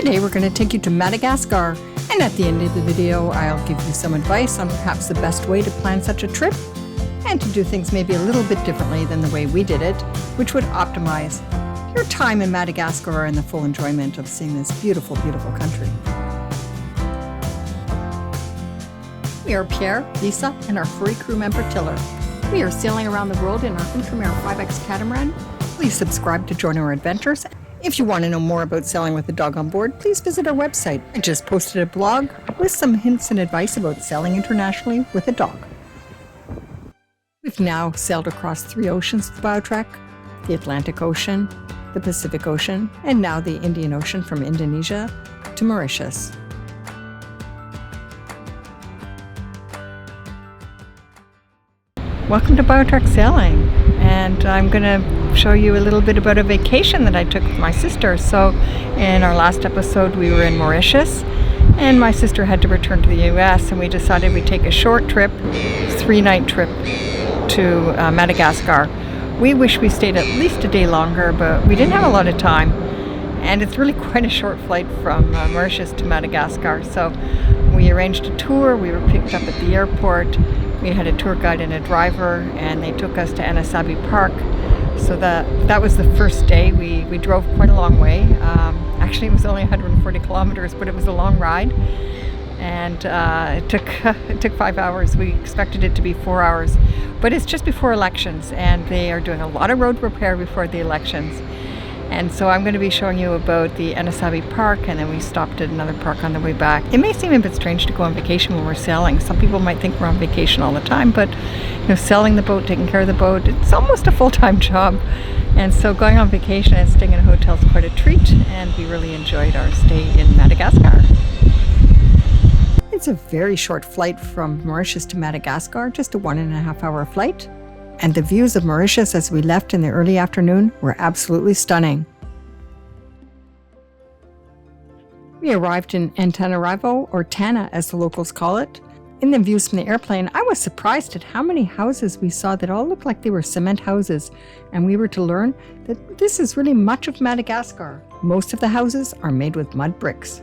Today we're going to take you to Madagascar, and at the end of the video I'll give you some advice on perhaps the best way to plan such a trip and to do things maybe a little bit differently than the way we did it, which would optimize your time in Madagascar and the full enjoyment of seeing this beautiful, beautiful country. We are Pierre, Lisa, and our furry crew member Tiller. We are sailing around the world in our Ultramare 5X catamaran. Please subscribe to join our adventures. If you want to know more about sailing with a dog on board, please visit our website. I just posted a blog with some hints and advice about sailing internationally with a dog. We've now sailed across 3 oceans with BioTrek: the Atlantic Ocean, the Pacific Ocean, and now the Indian Ocean from Indonesia to Mauritius. Welcome to BioTrek Sailing, and I'm going to show you a little bit about a vacation that I took with my sister. So in our last episode we were in Mauritius, and my sister had to return to the US, and we decided we'd take a short trip, 3-night trip to Madagascar. We wish we stayed at least a day longer, but we didn't have a lot of time, and it's really quite a short flight from Mauritius to Madagascar. So we arranged a tour. We were picked up at the airport. We had a tour guide and a driver, and they took us to Andasibe Park. So that was the first day. We drove quite a long way. Actually, it was only 140 kilometers, but it was a long ride, and it took 5 hours. We expected it to be 4 hours, but it's just before elections, and they are doing a lot of road repair before the elections. And so I'm going to be showing you about the Andasibe Park, and then we stopped at another park on the way back. It may seem a bit strange to go on vacation when we're sailing. Some people might think we're on vacation all the time, but sailing the boat, taking care of the boat, it's almost a full-time job. And so going on vacation and staying in a hotel is quite a treat, and we really enjoyed our stay in Madagascar. It's a very short flight from Mauritius to Madagascar, just a 1.5-hour flight. And the views of Mauritius as we left in the early afternoon were absolutely stunning. We arrived in Antananarivo, or Tana as the locals call it. In the views from the airplane, I was surprised at how many houses we saw that all looked like they were cement houses, and we were to learn that this is really much of Madagascar. Most of the houses are made with mud bricks.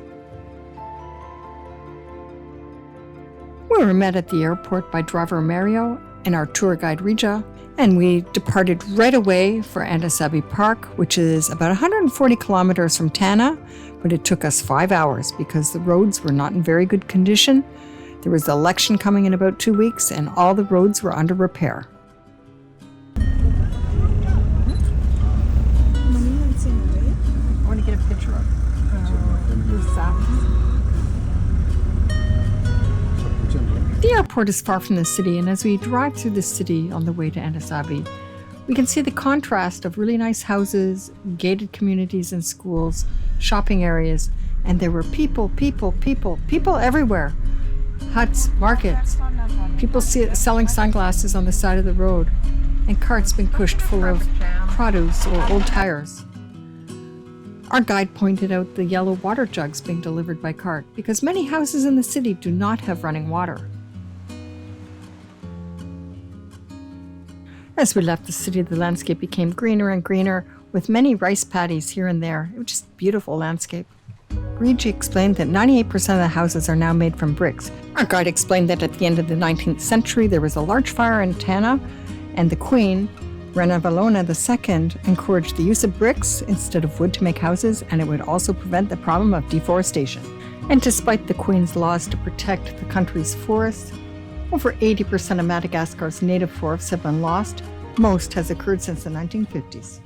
We were met at the airport by driver Mario and our tour guide Rija, and we departed right away for Andasibe Park, which is about 140 kilometers from Tana, but it took us 5 hours because the roads were not in very good condition. There was the election coming in about 2 weeks, and all the roads were under repair. I want to get a picture of The airport is far from the city, and as we drive through the city on the way to Andasibe, we can see the contrast of really nice houses, gated communities and schools, shopping areas, and there were people everywhere. Huts, markets, people selling sunglasses on the side of the road, and carts being pushed full of produce or old tires. Our guide pointed out the yellow water jugs being delivered by cart because many houses in the city do not have running water. As we left the city, the landscape became greener and greener, with many rice paddies here and there. It was just a beautiful landscape. Riji explained that 98% of the houses are now made from bricks. Our guide explained that at the end of the 19th century, there was a large fire in Tana, and the Queen, Ranavalona II, encouraged the use of bricks instead of wood to make houses, and it would also prevent the problem of deforestation. And despite the Queen's laws to protect the country's forests, over 80% of Madagascar's native forests have been lost. Most has occurred since the 1950s.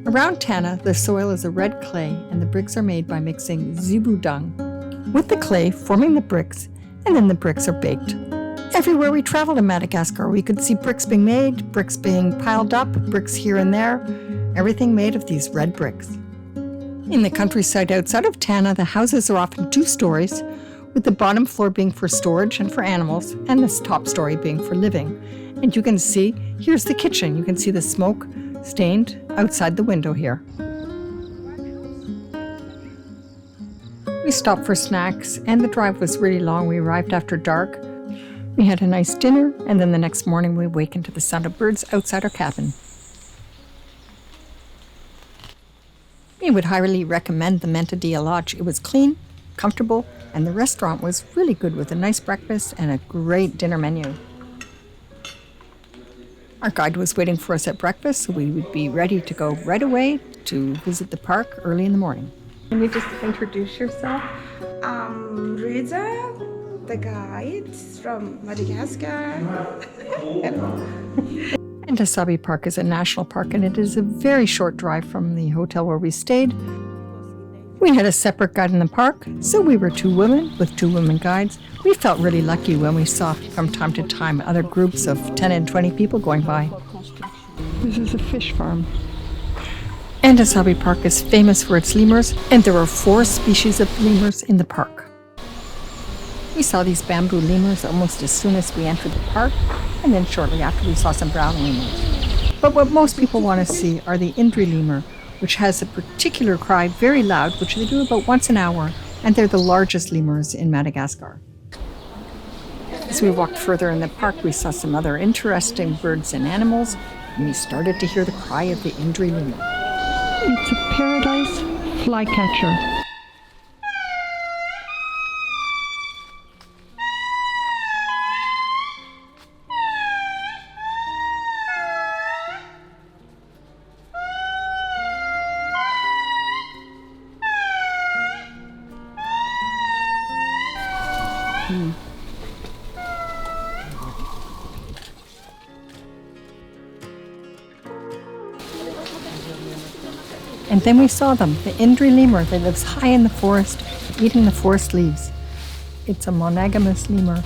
Around Tana, the soil is a red clay, and the bricks are made by mixing zebu dung with the clay, forming the bricks, and then the bricks are baked. Everywhere we traveled in Madagascar, we could see bricks being made, bricks being piled up, bricks here and there, everything made of these red bricks. In the countryside outside of Tana, the houses are often 2 stories, with the bottom floor being for storage and for animals, and this top story being for living. And you can see, here's the kitchen. You can see the smoke stained outside the window here. We stopped for snacks, and the drive was really long. We arrived after dark. We had a nice dinner, and then the next morning we awakened to the sound of birds outside our cabin. We would highly recommend the Mentadilla Lodge. It was clean, comfortable, and the restaurant was really good with a nice breakfast and a great dinner menu. Our guide was waiting for us at breakfast, so we would be ready to go right away to visit the park early in the morning. Can you just introduce yourself? Reza, the guide from Madagascar. Andasibe Park is a national park, and it is a very short drive from the hotel where we stayed. We had a separate guide in the park, so we were two women with two women guides. We felt really lucky when we saw from time to time other groups of 10 and 20 people going by. This is a fish farm. Andasibe Park is famous for its lemurs, and there are 4 species of lemurs in the park. We saw these bamboo lemurs almost as soon as we entered the park, and then shortly after we saw some brown lemurs. But what most people want to see are the Indri lemur, which has a particular cry, very loud, which they do about once an hour, and they're the largest lemurs in Madagascar. As we walked further in the park, we saw some other interesting birds and animals, and we started to hear the cry of the Indri lemur. It's a paradise flycatcher. And then we saw them, the Indri lemur that lives high in the forest, eating the forest leaves. It's a monogamous lemur.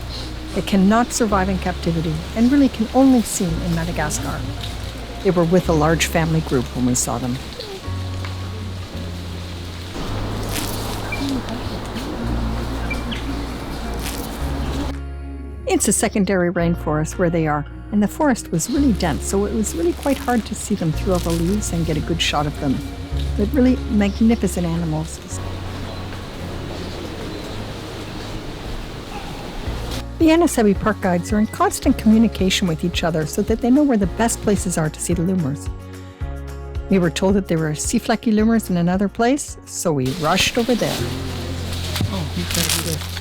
It cannot survive in captivity and really can only be seen in Madagascar. They were with a large family group when we saw them. It's a secondary rainforest where they are, and the forest was really dense, so it was really quite hard to see them through all the leaves and get a good shot of them. But really magnificent animals. The Andasibe Park guides are in constant communication with each other so that they know where the best places are to see the lemurs. We were told that there were sea flecky lemurs in another place, so we rushed over there. Oh, you've got to do this.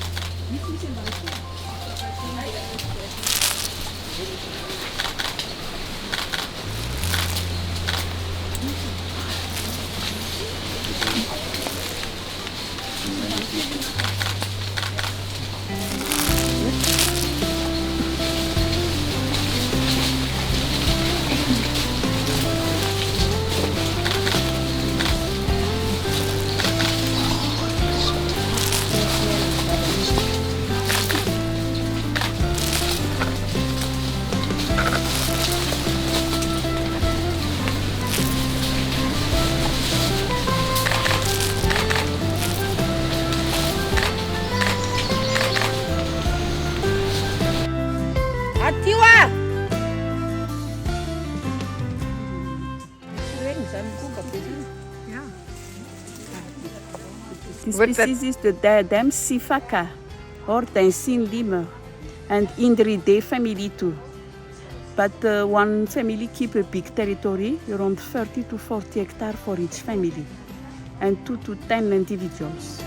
This species is the diadem sifaka, or dancing lemur, and Indridae family too. But one family keep a big territory, around 30 to 40 hectares for each family, and 2 to 10 individuals.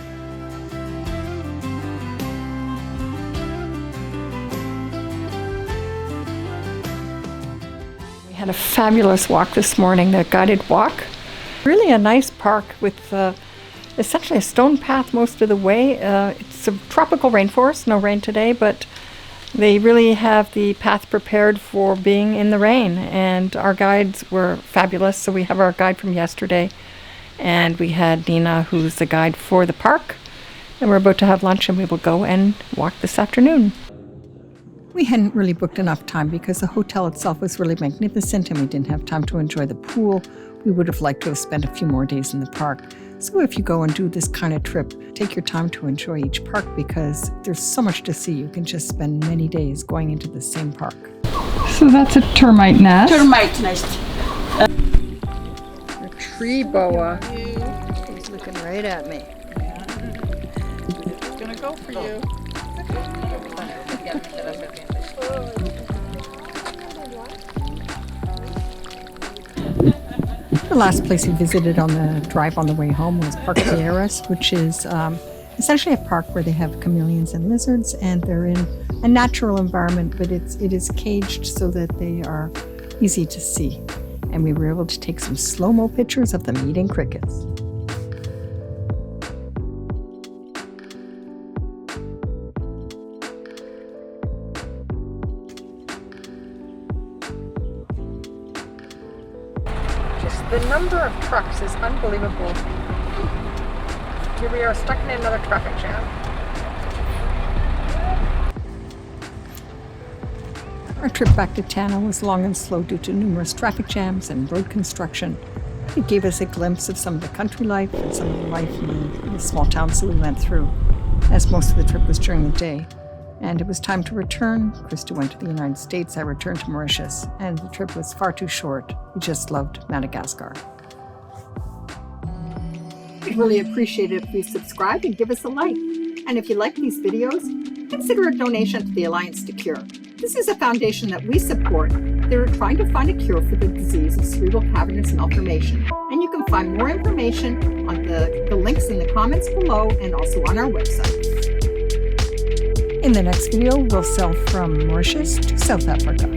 We had a fabulous walk this morning, a guided walk. Really a nice park with essentially a stone path most of the way. It's a tropical rainforest, no rain today, but they really have the path prepared for being in the rain. And our guides were fabulous. So we have our guide from yesterday, and we had Nina, who's the guide for the park. And we're about to have lunch, and we will go and walk this afternoon. We hadn't really booked enough time because the hotel itself was really magnificent, and we didn't have time to enjoy the pool. We would have liked to have spent a few more days in the park. So if you go and do this kind of trip, take your time to enjoy each park because there's so much to see. You can just spend many days going into the same park. So that's a termite nest. Termite nest. A tree boa. He's looking right at me. It's gonna go for you. The last place we visited on the drive on the way home was Park Vieras, which is essentially a park where they have chameleons and lizards, and they're in a natural environment, but it is caged so that they are easy to see. And we were able to take some slow-mo pictures of them eating crickets. Just the number of trucks is unbelievable. Here we are stuck in another traffic jam. Our trip back to Tana was long and slow due to numerous traffic jams and road construction. It gave us a glimpse of some of the country life and some of the life in the small towns that we went through, as most of the trip was during the day. And it was time to return. Krista went to the United States, I returned to Mauritius, and the trip was far too short. We just loved Madagascar. We'd really appreciate it if you subscribe and give us a like. And if you like these videos, consider a donation to the Alliance to Cure. This is a foundation that we support. They're trying to find a cure for the disease of cerebral cavernous malformation. And you can find more information on the links in the comments below and also on our website. In the next video, we'll sail from Mauritius to South Africa.